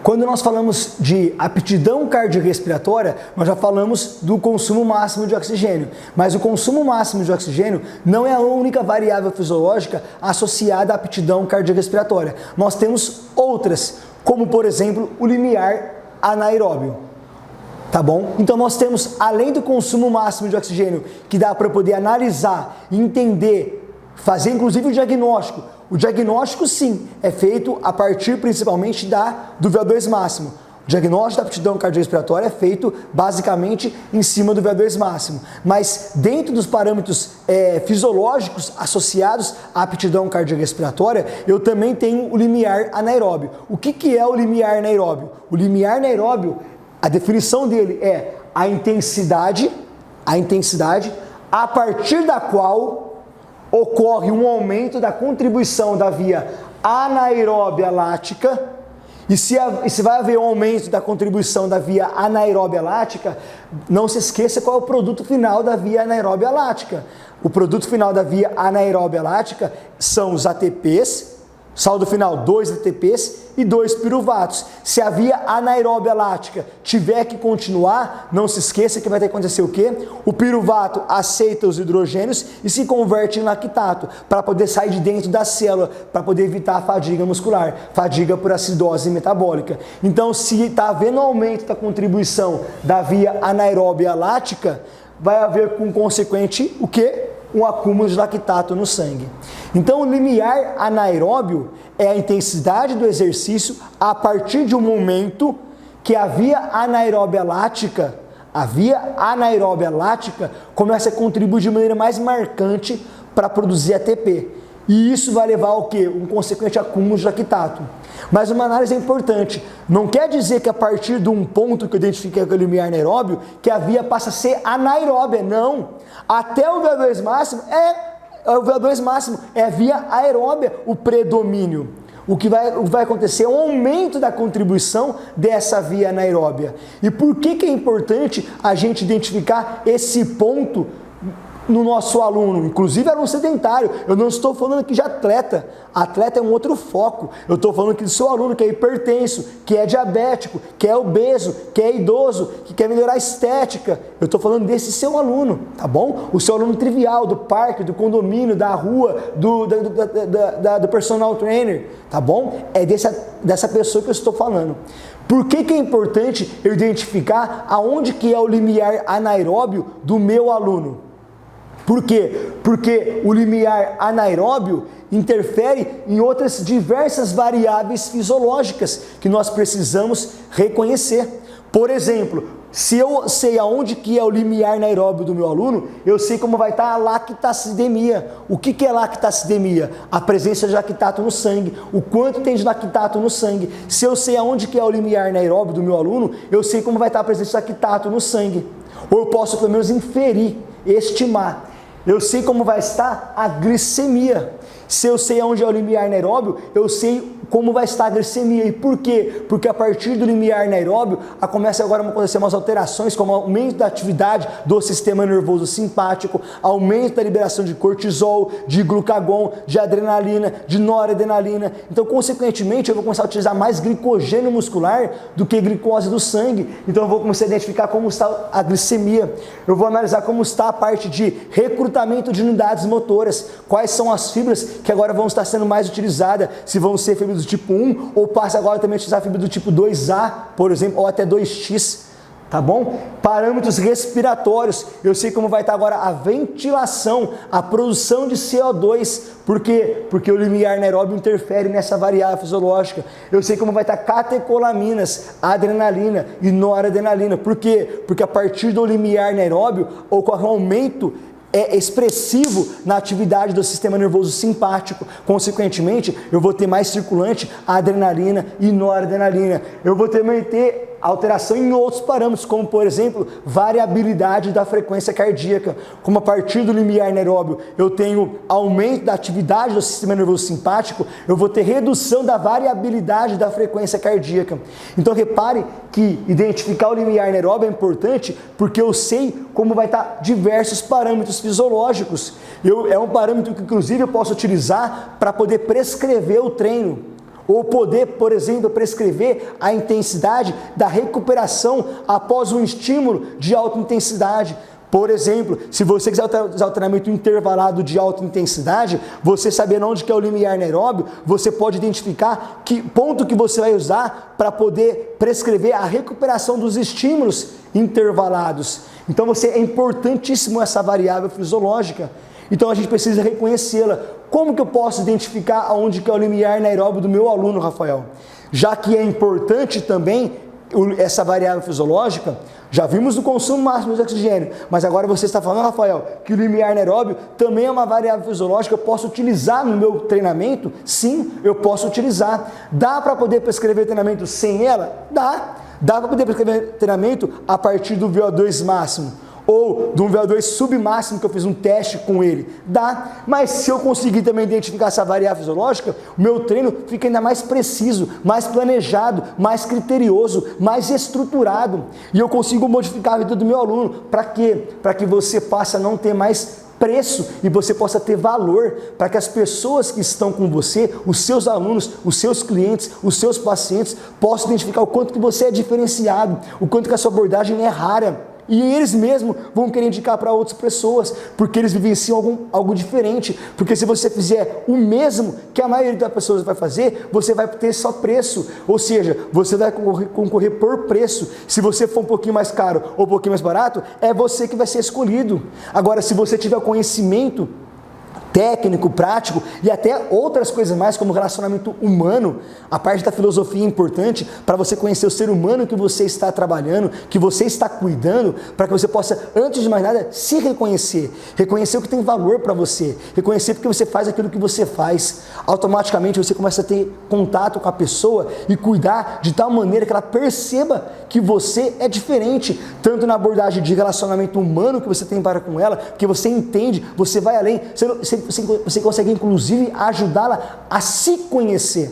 Quando nós falamos de aptidão cardiorrespiratória, nós já falamos do consumo máximo de oxigênio. Mas o consumo máximo de oxigênio não é a única variável fisiológica associada à aptidão cardiorrespiratória. Nós temos outras, como por exemplo o limiar anaeróbio. Tá bom? Então nós temos, além do consumo máximo de oxigênio, que dá para poder analisar, entender, fazer inclusive o diagnóstico. O diagnóstico, sim, é feito a partir principalmente do VO2 máximo. O diagnóstico da aptidão cardiorrespiratória é feito basicamente em cima do VO2 máximo. Mas dentro dos parâmetros fisiológicos associados à aptidão cardiorrespiratória, eu também tenho o limiar anaeróbio. O que é o limiar anaeróbio? O limiar anaeróbio, a definição dele é a intensidade a partir da qual ocorre um aumento da contribuição da via anaeróbia lática, e se vai haver um aumento da contribuição da via anaeróbia lática, não se esqueça qual é o produto final da via anaeróbia lática. O produto final da via anaeróbia lática são os ATPs, saldo final 2 ATPs e 2 piruvatos. Se a via anaeróbia lática tiver que continuar, não se esqueça que vai ter que acontecer o quê? O piruvato aceita os hidrogênios e se converte em lactato, para poder sair de dentro da célula, para poder evitar a fadiga muscular, fadiga por acidose metabólica. Então, se está havendo aumento da contribuição da via anaeróbia lática, vai haver com consequente o quê? Um acúmulo de lactato no sangue. Então, o limiar anaeróbio é a intensidade do exercício a partir de um momento que a via anaeróbia lática começa a contribuir de maneira mais marcante para produzir ATP. E isso vai levar ao quê? Um consequente acúmulo de lactato. Mas uma análise é importante. Não quer dizer que a partir de um ponto que eu identifiquei com o limiar anaeróbio, que a via passa a ser anaeróbia. Não. Até o VO2 máximo é a via aeróbia o predomínio. O que vai acontecer é um aumento da contribuição dessa via anaeróbia. E por que é importante a gente identificar esse ponto no nosso aluno, inclusive aluno sedentário? Eu não estou falando aqui de atleta. Atleta é um outro foco. Eu estou falando aqui do seu aluno que é hipertenso, que é diabético, que é obeso, que é idoso, que quer melhorar a estética. Eu estou falando desse seu aluno, tá bom? O seu aluno trivial, do parque, do condomínio, da rua, do personal trainer, tá bom? É dessa pessoa que eu estou falando. Por que é importante eu identificar aonde que é o limiar anaeróbio do meu aluno? Por quê? Porque o limiar anaeróbio interfere em outras diversas variáveis fisiológicas que nós precisamos reconhecer. Por exemplo, se eu sei aonde que é o limiar anaeróbio do meu aluno, eu sei como vai estar a lactacidemia. O que é lactacidemia? A presença de lactato no sangue. O quanto tem de lactato no sangue. Se eu sei aonde que é o limiar anaeróbio do meu aluno, eu sei como vai estar a presença de lactato no sangue. Ou eu posso pelo menos inferir, estimar. Eu sei como vai estar a glicemia. Se eu sei onde é o limiar anaeróbio, eu sei como vai estar a glicemia. E por quê? Porque a partir do limiar anaeróbio, começa agora a acontecer umas alterações, como aumento da atividade do sistema nervoso simpático, aumento da liberação de cortisol, de glucagon, de adrenalina, de noradrenalina. Então, consequentemente, eu vou começar a utilizar mais glicogênio muscular do que glicose do sangue. Então, eu vou começar a identificar como está a glicemia. Eu vou analisar como está a parte de recrutamento de unidades motoras, quais são as fibras que agora vão estar sendo mais utilizadas, se vão ser fibras do tipo 1 ou passa agora também a utilizar fibra do tipo 2A, por exemplo, ou até 2X, tá bom? Parâmetros respiratórios, eu sei como vai estar agora a ventilação, a produção de CO2, por quê? Porque o limiar anaeróbio interfere nessa variável fisiológica. Eu sei como vai estar catecolaminas, adrenalina e noradrenalina, por quê? Porque a partir do limiar anaeróbio ocorre um aumento expressivo na atividade do sistema nervoso simpático. Consequentemente, eu vou ter mais circulante, adrenalina e noradrenalina. Eu vou também ter alteração em outros parâmetros, como por exemplo, variabilidade da frequência cardíaca. Como a partir do limiar anaeróbio eu tenho aumento da atividade do sistema nervoso simpático, eu vou ter redução da variabilidade da frequência cardíaca. Então repare que identificar o limiar anaeróbio é importante porque eu sei como vai estar diversos parâmetros fisiológicos. É um parâmetro que inclusive eu posso utilizar para poder prescrever o treino. ou poder, por exemplo, prescrever a intensidade da recuperação após um estímulo de alta intensidade. Por exemplo, se você quiser usar o treinamento intervalado de alta intensidade, você sabendo onde que é o limiar anaeróbio, você pode identificar que ponto que você vai usar para poder prescrever a recuperação dos estímulos intervalados. Então é importantíssimo essa variável fisiológica. Então a gente precisa reconhecê-la. Como que eu posso identificar aonde que é o limiar anaeróbio do meu aluno, Rafael? Já que é importante também essa variável fisiológica, já vimos o consumo máximo de oxigênio, mas agora você está falando, Rafael, que o limiar anaeróbio também é uma variável fisiológica que eu posso utilizar no meu treinamento? Sim, eu posso utilizar. Dá para poder prescrever treinamento sem ela? Dá. Dá para poder prescrever treinamento a partir do VO2 máximo ou de um VO2 submáximo que eu fiz um teste com ele? Dá, mas se eu conseguir também identificar essa variável fisiológica, o meu treino fica ainda mais preciso, mais planejado, mais criterioso, mais estruturado, e eu consigo modificar a vida do meu aluno. Para quê? Para que você passe a não ter mais preço e você possa ter valor, para que as pessoas que estão com você, os seus alunos, os seus clientes, os seus pacientes, possam identificar o quanto que você é diferenciado, o quanto que a sua abordagem é rara. E eles mesmos vão querer indicar para outras pessoas, porque eles vivenciam algo diferente. Porque se você fizer o mesmo que a maioria das pessoas vai fazer, você vai ter só preço. Ou seja, você vai concorrer por preço. Se você for um pouquinho mais caro ou um pouquinho mais barato, é você que vai ser escolhido. Agora, se você tiver conhecimento técnico, prático e até outras coisas mais, como relacionamento humano, a parte da filosofia é importante para você conhecer o ser humano que você está trabalhando, que você está cuidando, para que você possa, antes de mais nada, se reconhecer. Reconhecer o que tem valor para você. Reconhecer porque você faz aquilo que você faz. Automaticamente você começa a ter contato com a pessoa e cuidar de tal maneira que ela perceba que você é diferente, tanto na abordagem de relacionamento humano que você tem para com ela, que você entende, você vai além, você consegue inclusive ajudá-la a se conhecer.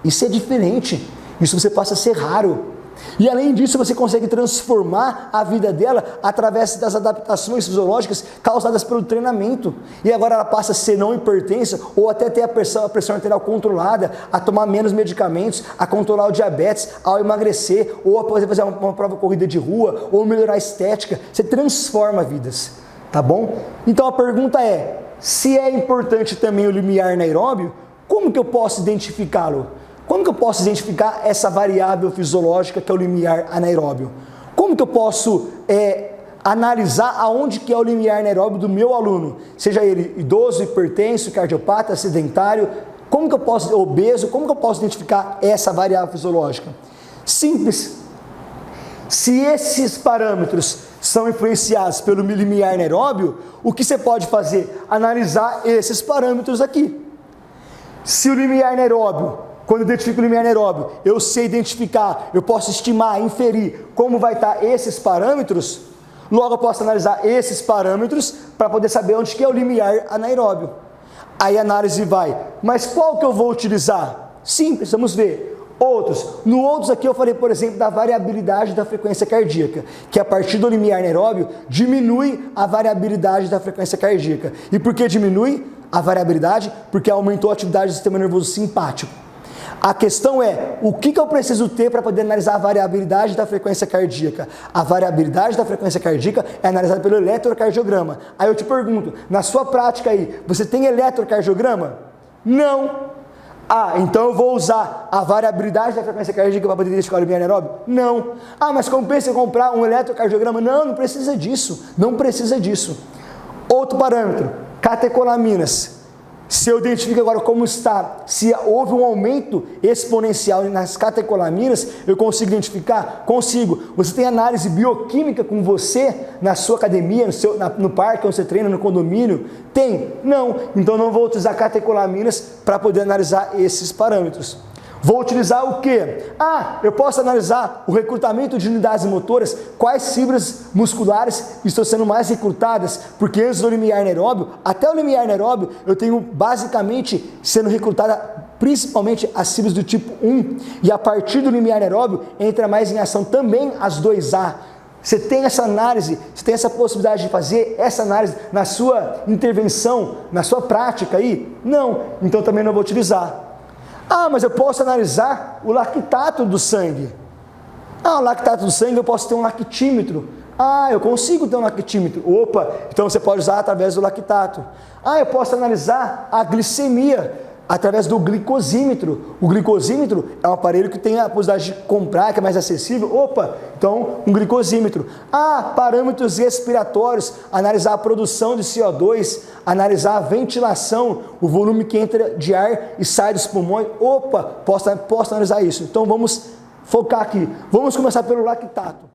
Isso é diferente, isso você passa a ser raro. E além disso, você consegue transformar a vida dela através das adaptações fisiológicas causadas pelo treinamento. E agora ela passa a ser não hipertensa ou até ter a pressão arterial controlada, a tomar menos medicamentos, a controlar o diabetes, ao emagrecer, ou a poder fazer uma prova corrida de rua, ou melhorar a estética. Você transforma vidas, tá bom? Então a pergunta é, se é importante também o limiar anaeróbio, como que eu posso identificá-lo? Como que eu posso identificar essa variável fisiológica que é o limiar anaeróbio? Como que eu posso analisar aonde que é o limiar anaeróbio do meu aluno? Seja ele idoso, hipertenso, cardiopata, sedentário, como que eu posso, obeso, como que eu posso identificar essa variável fisiológica? Simples. Se esses parâmetros são influenciados pelo limiar anaeróbio, o que você pode fazer? Analisar esses parâmetros aqui. Se o limiar anaeróbio, quando eu identifico o limiar anaeróbio, eu sei identificar, eu posso estimar, inferir como vai estar esses parâmetros, logo eu posso analisar esses parâmetros para poder saber onde que é o limiar anaeróbio. Aí a análise vai, mas qual que eu vou utilizar? Simples, vamos ver. Outros. No outros aqui eu falei, por exemplo, da variabilidade da frequência cardíaca, que a partir do limiar anaeróbio diminui a variabilidade da frequência cardíaca. E por que diminui a variabilidade? Porque aumentou a atividade do sistema nervoso simpático. A questão é, o que eu preciso ter para poder analisar a variabilidade da frequência cardíaca? A variabilidade da frequência cardíaca é analisada pelo eletrocardiograma. Aí eu te pergunto, na sua prática aí, você tem eletrocardiograma? Não. Ah, então eu vou usar a variabilidade da frequência cardíaca para poder identificar o limiar anaeróbio? Não. Ah, mas compensa eu comprar um eletrocardiograma? Não, não precisa disso. Não precisa disso. Outro parâmetro, catecolaminas. Se eu identifico agora como está, se houve um aumento exponencial nas catecolaminas, eu consigo identificar? Consigo. Você tem análise bioquímica com você na sua academia, no parque onde você treina, no condomínio? Tem? Não. Então não vou utilizar catecolaminas para poder analisar esses parâmetros. Vou utilizar o quê? Ah, eu posso analisar o recrutamento de unidades motoras, quais fibras musculares estão sendo mais recrutadas, porque antes do limiar anaeróbio, até o limiar anaeróbio, eu tenho basicamente sendo recrutada principalmente as fibras do tipo 1, e a partir do limiar anaeróbio entra mais em ação também as 2A. Você tem essa análise, você tem essa possibilidade de fazer essa análise na sua intervenção, na sua prática aí? Não, então também não vou utilizar. Ah, mas eu posso analisar o lactato do sangue. Ah, o lactato do sangue eu posso ter um lactímetro. Ah, eu consigo ter um lactímetro. Opa, então você pode usar através do lactato. Ah, eu posso analisar a glicemia através do glicosímetro. O glicosímetro é um aparelho que tem a possibilidade de comprar, que é mais acessível. Opa, então um glicosímetro. Ah, parâmetros respiratórios, analisar a produção de CO2, analisar a ventilação, o volume que entra de ar e sai dos pulmões. Opa, posso analisar isso. Então vamos focar aqui. Vamos começar pelo lactato.